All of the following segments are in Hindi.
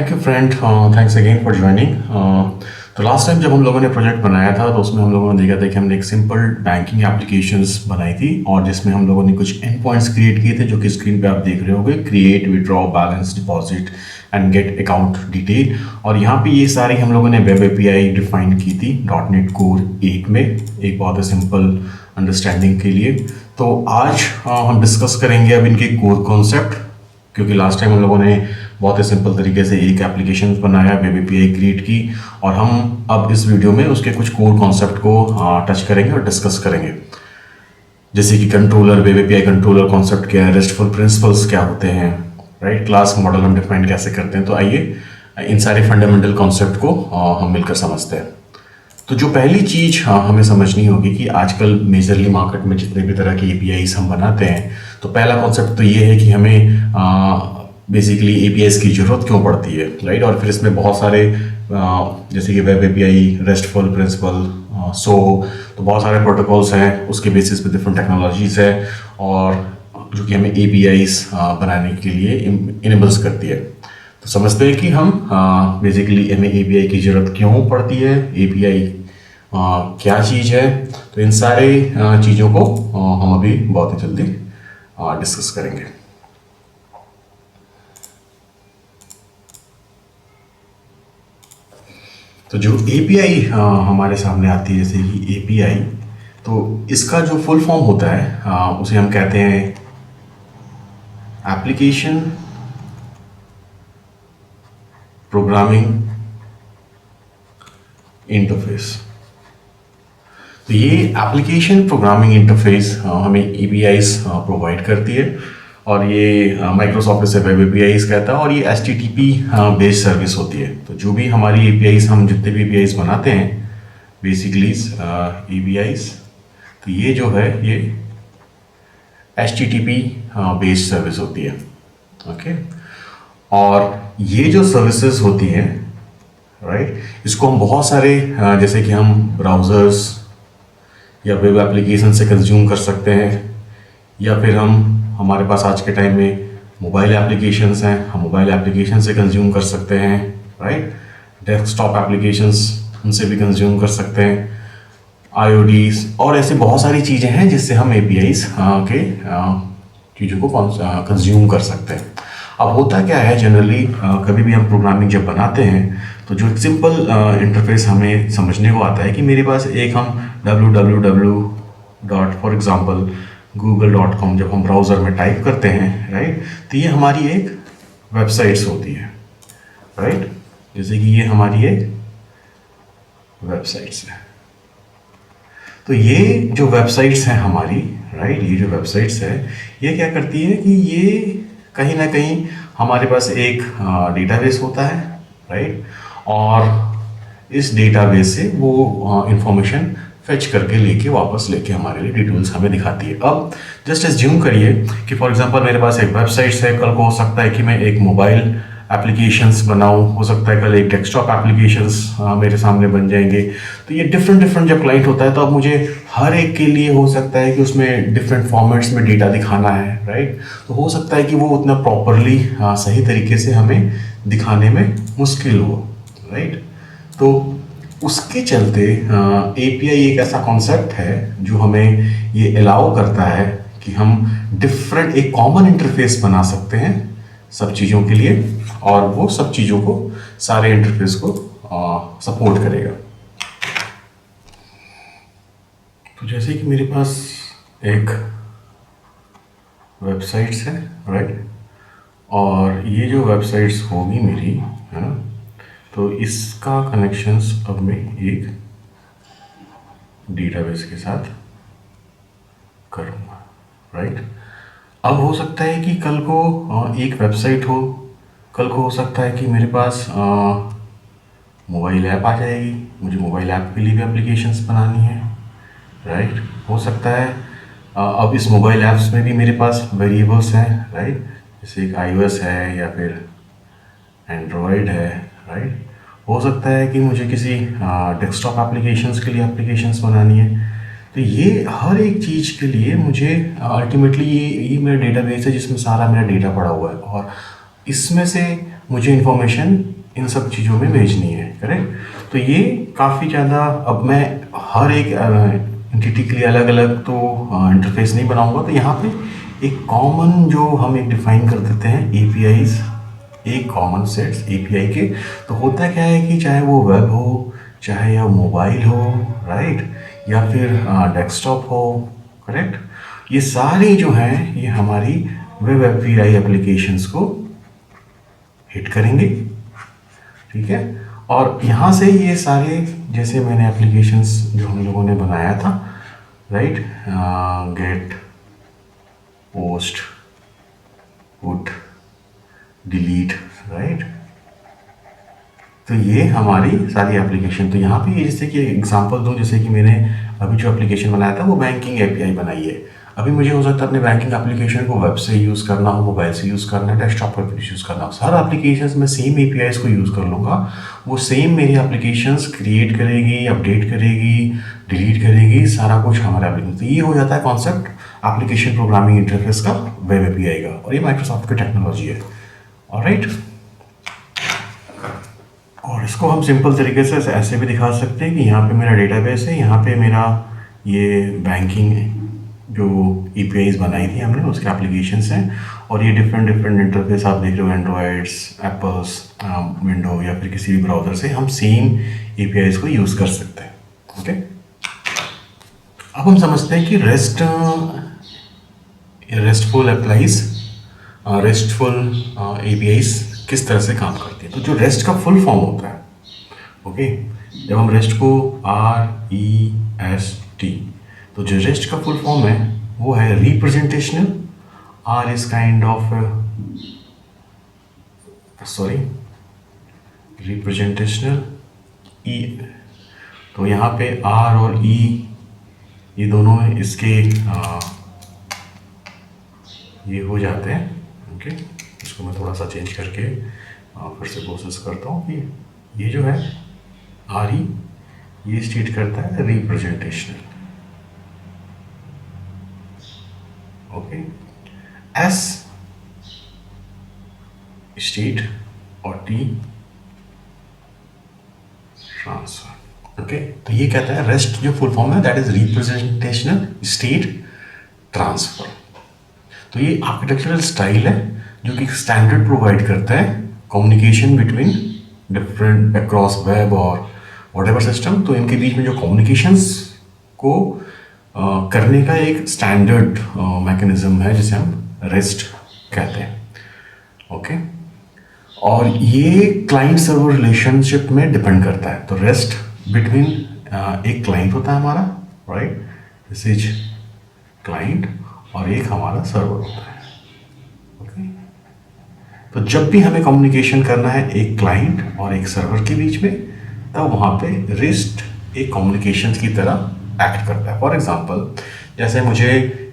Thank you friend, thanks again for joining. तो लास्ट टाइम जब हम लोगों ने प्रोजेक्ट बनाया था तो उसमें हम लोगों ने देखा था कि हमने एक सिंपल बैंकिंग एप्लीकेशंस बनाई थी और जिसमें हम लोगों ने कुछ एंड पॉइंट्स क्रिएट किए थे जो कि स्क्रीन पे आप देख रहे होगे, create, withdraw, balance, deposit and gate account detail. और यहाँ पे ये सारी हम लोगों ने वेब एपीआई डिफाइन की थी डॉट नेट कोर 8 में, एक बहुत ही सिंपल अंडरस्टैंडिंग के लिए। तो आज हम डिस्कस करेंगे अब इनके कोर कॉन्सेप्ट, क्योंकि लास्ट टाइम हम लोगों ने बहुत ही सिंपल तरीके से एक एप्लीकेशन बनाया, वेब एपीआई क्रिएट की, और हम अब इस वीडियो में उसके कुछ कोर कॉन्सेप्ट को टच करेंगे और डिस्कस करेंगे। जैसे कि controller, web API controller concept क्या है, रेस्टफुल प्रिंसिपल्स क्या होते हैं, राइट, क्लास मॉडल हम डिफाइन कैसे करते हैं। तो आइए इन सारे फंडामेंटल कॉन्सेप्ट को हम मिलकर समझते हैं। तो जो पहली चीज़ हमें समझनी होगी कि आजकल मेजरली मार्केट में जितने भी तरह की एपीआईज हम बनाते हैं, तो पहला कॉन्सेप्ट तो ये है कि हमें बेसिकली एपीआईज की ज़रूरत क्यों पड़ती है, राइट। और फिर इसमें बहुत सारे जैसे कि वेब एपीआई, रेस्टफुल प्रिंसिपल, तो बहुत सारे प्रोटोकॉल्स हैं, उसके बेसिस पे डिफरेंट टेक्नोलॉजीज़ है और जो कि हमें एपीआईज बनाने के लिए इनेबल्स करती है। तो समझते हैं कि हम बेसिकली हमें एपीआई की ज़रूरत क्यों पड़ती है, एपीआई क्या चीज़ है। तो इन सारे चीज़ों को हम अभी बहुत ही जल्दी डिस्कस करेंगे। तो जो एपीआई हमारे सामने आती है, जैसे कि एपीआई, तो इसका जो फुल फॉर्म होता है उसे हम कहते हैं एप्लीकेशन प्रोग्रामिंग इंटरफेस। तो ये एप्लीकेशन प्रोग्रामिंग इंटरफेस हमें एपीआईज प्रोवाइड करती है और ये माइक्रोसॉफ्ट इसे वेब एपीआईज कहता है और ये एचटीटीपी बेस्ड सर्विस होती है। तो जो भी हमारी एपीआईज, हम जितने भी एपीआईज बनाते हैं बेसिकली एपीआईज, तो ये जो है ये एचटीटीपी बेस्ड सर्विस होती है, ओके। और ये जो सर्विसेज होती हैं, राइट, इसको हम बहुत सारे जैसे कि हम ब्राउज़र्स या वेब एप्लीकेशन से कंज्यूम कर सकते हैं, या फिर हमारे पास आज के टाइम में मोबाइल एप्लीकेशंस हैं, हम मोबाइल एप्लीकेशन से कंज्यूम कर सकते हैं, राइट। डेस्कटॉप एप्लीकेशंस, उनसे भी कंज्यूम कर सकते हैं, आईओडीज, और ऐसी बहुत सारी चीज़ें हैं जिससे हम एपीआईज के चीज़ों को कंज्यूम कर सकते हैं। अब होता क्या है, जनरली कभी भी हम प्रोग्रामिंग जब बनाते हैं तो जो एक सिंपल इंटरफेस हमें समझने को आता है कि मेरे पास एक हम फॉर एग्जांपल google.com जब हम ब्राउज़र में टाइप करते हैं, राइट, तो ये हमारी एक वेबसाइट्स होती है, राइट। जैसे कि ये हमारी एक वेबसाइट्स है। तो ये जो वेबसाइट्स हैं हमारी, राइट, ये जो वेबसाइट्स है ये क्या करती है कि ये कहीं ना कहीं हमारे पास एक डेटाबेस होता है, राइट, और इस डेटाबेस से वो इंफॉर्मेशन फेच करके वापस लेके हमारे लिए डिटेल्स हमें दिखाती है। अब जस्ट एज्यूम करिए कि फॉर एग्जांपल मेरे पास एक वेबसाइट है, कल को हो सकता है कि मैं एक मोबाइल एप्लीकेशंस बनाऊं, हो सकता है कल एक डेस्कटॉप एप्लीकेशंस मेरे सामने बन जाएंगे। तो ये डिफरेंट जब क्लाइंट होता है तो अब मुझे हर एक के लिए हो सकता है कि उसमें डिफरेंट फॉर्मेट्स में डेटा दिखाना है, राइट। तो हो सकता है कि वो उतना प्रॉपरली सही तरीके से हमें दिखाने में मुश्किल हो, राइट। तो उसके चलते एपीआई एक ऐसा कॉन्सेप्ट है जो हमें ये अलाउ करता है कि हम डिफरेंट एक कॉमन इंटरफेस बना सकते हैं सब चीज़ों के लिए, और वो सब चीज़ों को, सारे इंटरफेस को सपोर्ट करेगा। तो जैसे कि मेरे पास एक वेबसाइट्स है, राइट, और ये जो वेबसाइट्स होगी मेरी, है ना, तो इसका कनेक्शंस अब मैं एक डेटाबेस के साथ करूँगा, राइट। अब हो सकता है कि कल को एक वेबसाइट हो, कल को हो सकता है कि मेरे पास मोबाइल ऐप आ जाएगी, मुझे मोबाइल ऐप के लिए भी एप्लीकेशंस बनानी है, राइट। हो सकता है अब इस मोबाइल ऐप्स में भी मेरे पास वेरिएबल्स हैं, राइट, जैसे एक iOS है या फिर एंड्रॉयड है, राइट। हो सकता है कि मुझे किसी डेस्कटॉप एप्लीकेशंस के लिए एप्लीकेशंस बनानी है। तो ये हर एक चीज़ के लिए मुझे अल्टीमेटली ये मेरा डेटाबेस है जिसमें सारा मेरा डेटा पड़ा हुआ है, और इसमें से मुझे इन्फॉर्मेशन इन सब चीज़ों में भेजनी है, करेक्ट। तो ये काफ़ी ज़्यादा, अब मैं हर एक एंटिटी के लिए अलग अलग तो इंटरफेस नहीं बनाऊंगा, तो यहाँ पे एक कॉमन जो हम एक डिफाइन कर देते हैं एपीआईज, एक कॉमन सेट्स एपीआई के। तो होता क्या है कि चाहे वो वेब हो, चाहे या मोबाइल हो, राइट, या फिर डेस्कटॉप हो, करेक्ट, ये सारी जो हैं ये हमारी वेब एपीआई एप्लीकेशंस को हिट करेंगे, ठीक है। और यहाँ से ये सारे, जैसे मैंने एप्लीकेशंस जो हम लोगों ने बनाया था, right, get, post, put, delete, right, तो ये हमारी सारी एप्लीकेशन। तो यहाँ पे ये जैसे कि एग्जांपल दूँ, जैसे कि मैंने अभी जो एप्लीकेशन बनाया था वो बैंकिंग एपीआई बनाई है। अभी मुझे हो सकता है अपने बैंकिंग एप्लीकेशन को वेब से यूज़ करना हो, मोबाइल से यूज़ करना है, डेस्कटॉप पर यूज़ करना हो, हर एप्लीकेशन में सेम एपीआईज को यूज़ कर लूँगा। वो सेम मेरी एप्लीकेशंस क्रिएट करेगी, अपडेट करेगी, डिलीट करेगी, सारा कुछ हमारे एप्लीकेशन। तो ये हो जाता है कॉन्सेप्ट एप्लीकेशन प्रोग्रामिंग इंटरफेस का, वेब एपीआई का, और ये माइक्रोसॉफ्ट की टेक्नोलॉजी है, ऑलराइट। और इसको हम सिंपल तरीके से ऐसे भी दिखा सकते हैं कि यहाँ पे मेरा डेटाबेस है, यहाँ पे मेरा ये बैंकिंग जो एपीआईज बनाई थी हमने उसके एप्लीकेशंस हैं, और ये डिफरेंट डिफरेंट इंटरफेस आप देख रहे हो, एंड्रॉयड्स, एप्पल्स, विंडो या फिर किसी भी ब्राउज़र से हम सेम एपीआईज को यूज़ कर सकते हैं, ओके। अब हम समझते हैं कि रेस्टफुल एप्लाइज, रेस्टफुल एपीआईज किस तरह से काम करती है। तो जो रेस्ट का फुल फॉर्म होता है, ओके, जब हम रेस्ट को REST, तो जो रेस्ट का फुल फॉर्म है वो है representational, or is kind of representational, ई, तो यहाँ पे आर और ई ये दोनों इसके ये हो जाते हैं, ओके। इसको मैं थोड़ा सा चेंज करके फिर से कोशिश करता हूँ कि ये जो है RE ये स्टेट करता है रिप्रेजेंटेशनल, ओके। S स्टेट और T ट्रांसफर, ओके। तो ये कहता है रेस्ट जो फुल फॉर्म है that is representational state transfer. तो ये आर्किटेक्चरल स्टाइल है जो कि स्टैंडर्ड प्रोवाइड करता है communication between different across web और व्हाटएवर सिस्टम। तो इनके बीच में जो कम्युनिकेशंस को करने का एक स्टैंडर्ड मैकेनिज्म है जिसे हम रेस्ट कहते हैं, ओके। और ये क्लाइंट सर्वर रिलेशनशिप में डिपेंड करता है। तो रेस्ट बिटवीन एक क्लाइंट होता है हमारा, राइट, दिस इज क्लाइंट, और एक हमारा सर्वर होता है, ओके। तो जब भी हमें कम्युनिकेशन करना है एक क्लाइंट और एक सर्वर के बीच में, तब वहाँ पे रेस्ट एक कम्युनिकेशन की तरह एक्ट करता है। फॉर एग्जाम्पल, जैसे मुझे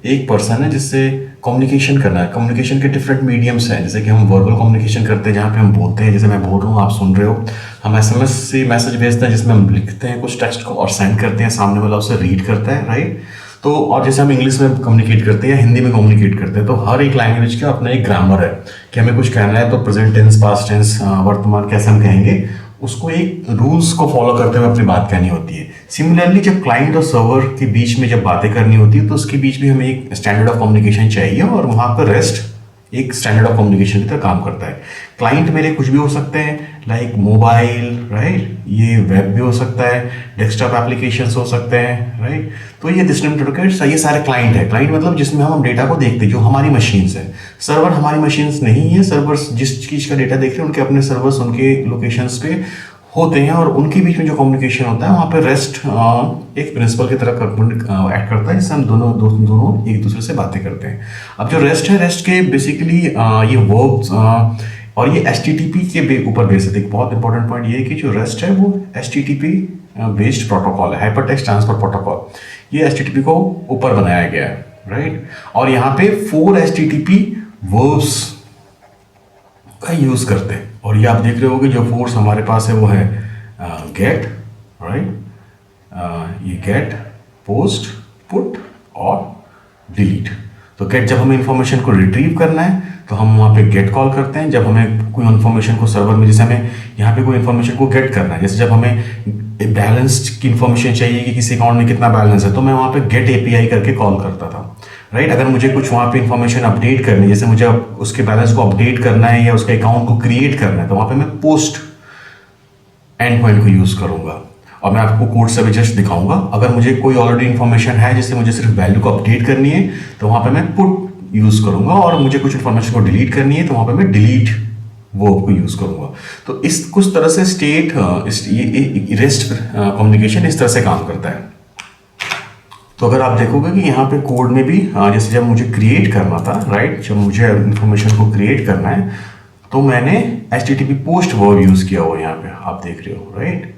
एक पर्सन है जिससे कम्युनिकेशन करना है, कम्युनिकेशन के डिफरेंट मीडियम्स हैं, जैसे कि हम वर्बल कम्युनिकेशन करते हैं जहाँ पे हम बोलते हैं, जैसे मैं बोल रहा हूँ आप सुन रहे हो, हम SMS से मैसेज भेजते हैं जिसमें हम लिखते हैं कुछ टेक्स्ट को और सेंड करते हैं, सामने वाला उसे रीड करता है, राइट। तो और जैसे हम इंग्लिश में कम्युनिकेट करते हैं या हिंदी में कम्युनिकेट करते हैं, तो हर एक लैंग्वेज का अपना एक ग्रामर है कि हमें कुछ कहना है तो प्रेजेंट टेंस, पास्ट टेंस, वर्तमान कैसे हम कहेंगे, उसको एक रूल्स को फॉलो करते हुए अपनी बात कहनी होती है। सिमिलरली जब क्लाइंट और सर्वर के बीच में जब बातें करनी होती है तो उसके बीच भी हमें एक स्टैंडर्ड ऑफ कम्युनिकेशन चाहिए, और वहाँ पर रेस्ट एक स्टैंडर्ड ऑफ कम्युनिकेशन की तरह काम करता है। क्लाइंट मेरे कुछ भी हो सकते हैं, लाइक मोबाइल, राइट, ये वेब भी हो सकता है, डेस्कटॉप एप्लीकेशंस हो सकते हैं, राइट। तो ये ये सारे क्लाइंट है। क्लाइंट मतलब जिसमें हम डेटा को देखते हैं, जो हमारी मशीन्स है। सर्वर हमारी मशीन्स नहीं है, सर्वर्स जिस चीज़ का डेटा देख रहे हैं उनके अपने सर्वर्स उनके लोकेशंस पे होते हैं, और उनके बीच में जो कम्युनिकेशन होता है वहाँ पे रेस्ट एक प्रिंसिपल की तरह एक्ट करता है, जिससे हम दोनों एक दूसरे से बातें करते हैं। अब जो रेस्ट है, रेस्ट के बेसिकली ये वर्ब्स और ये HTTP के ऊपर बेस्ड है। एक बहुत इंपॉर्टेंट पॉइंट ये है कि जो रेस्ट है वो HTTP बेस्ड प्रोटोकॉल है, हाइपर टेक्स्ट ट्रांसफर प्रोटोकॉल। ये HTTP को ऊपर बनाया गया है, राइट। और यहाँ पे 4 HTTP वर्ब्स का यूज करते हैं, और ये आप देख रहे होगे जो फोर्स हमारे पास है वो है गेट, राइट, ये गेट, पोस्ट, पुट और डिलीट। तो गेट जब हमें इन्फॉर्मेशन को रिट्रीव करना है तो हम वहाँ पे गेट कॉल करते हैं। जब हमें कोई इन्फॉर्मेशन को सर्वर में, जैसे हमें यहाँ पे कोई इन्फॉर्मेशन को गेट करना है, जैसे जब हमें बैलेंस की इन्फॉर्मेशन चाहिए कि किसी अकाउंट में कितना बैलेंस है, तो मैं वहाँ पे गेट एपीआई करके कॉल करता था, राइट। अगर मुझे कुछ वहाँ पे इन्फॉर्मेशन अपडेट करनी है, जैसे मुझे उसके बैलेंस को अपडेट करना है या उसके अकाउंट को क्रिएट करना है, तो वहाँ पे मैं पोस्ट एंड पॉइंट को यूज़ करूँगा। और मैं आपको कोड से भी जस्ट दिखाऊंगा। अगर मुझे कोई ऑलरेडी इन्फॉर्मेशन है जिससे मुझे सिर्फ वैल्यू को अपडेट करनी है, तो वहाँ पे मैं पुट यूज़ करूँगा। और मुझे कुछ इन्फॉर्मेशन को डिलीट करनी है, तो वहाँ पे मैं डिलीट वर्ब को यूज़ करूँगा। तो इस कुछ तरह से स्टेट ये रेस्ट कम्युनिकेशन इस तरह से काम करता है। तो अगर आप देखोगे कि यहाँ पे कोड में भी जैसे जब मुझे क्रिएट करना था, राइट, जब मुझे इन्फॉर्मेशन को क्रिएट करना है, तो मैंने HTTP पोस्ट वर्ब यूज़ किया हुआ यहाँ पे, आप देख रहे हो, राइट।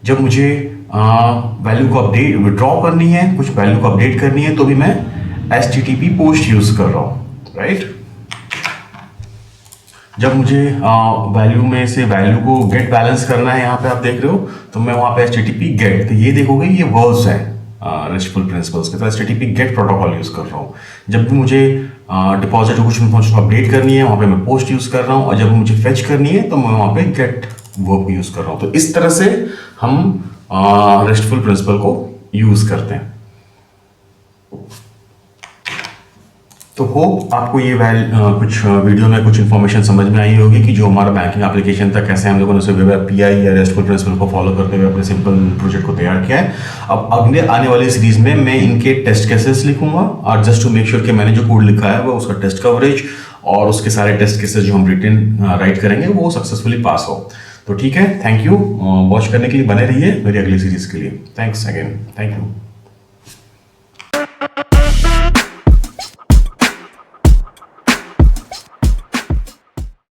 जब मुझे वैल्यू को अपडेट विड्रॉ करनी है, कुछ वैल्यू को अपडेट करनी है, तो भी मैं HTTP पोस्ट यूज कर रहा हूं, राइट। जब मुझे वैल्यू में से वैल्यू को गेट बैलेंस करना है, यहाँ पे आप देख रहे हो, तो मैं वहां पे HTTP गेट, तो ये देखोगे ये वर्ब्स है रेस्टफुल प्रिंसिपल्स के, तो HTTP गेट प्रोटोकॉल यूज कर रहा हूँ। जब भी मुझे डिपॉजिट कुछ इन्फॉर्मेशन अपडेट करनी है, वहां पे मैं पोस्ट यूज कर रहा हूँ। और जब मुझे फेच करनी है, तो मैं वहां पे गेट वर्ब यूज कर रहा हूँ। तो इस तरह से हम रेस्टफुल प्रिंसिपल को यूज करते हैं। तो होप आपको ये कुछ वीडियो में कुछ इन्फॉर्मेशन समझ में आई होगी कि जो हमारा बैंकिंग एप्लीकेशन था, कैसे हम लोगों ने उसे वेब पीआई या रेस्टफुल प्रिंसिपल को फॉलो करते हुए अपने सिंपल प्रोजेक्ट को तैयार किया है। अब अगले आने वाली सीरीज में मैं इनके टेस्ट केसेस लिखूंगा, और जस्ट टू मेक श्योर कि मैंने जो कोड लिखा है वो उसका टेस्ट कवरेज और उसके सारे टेस्ट केसेस जो हम रिटन राइट करेंगे वो सक्सेसफुली पास हो। तो ठीक है, थैंक यू वॉच करने के लिए, बने रहिए मेरी अगली सीरीज के लिए। Thanks again, thank you.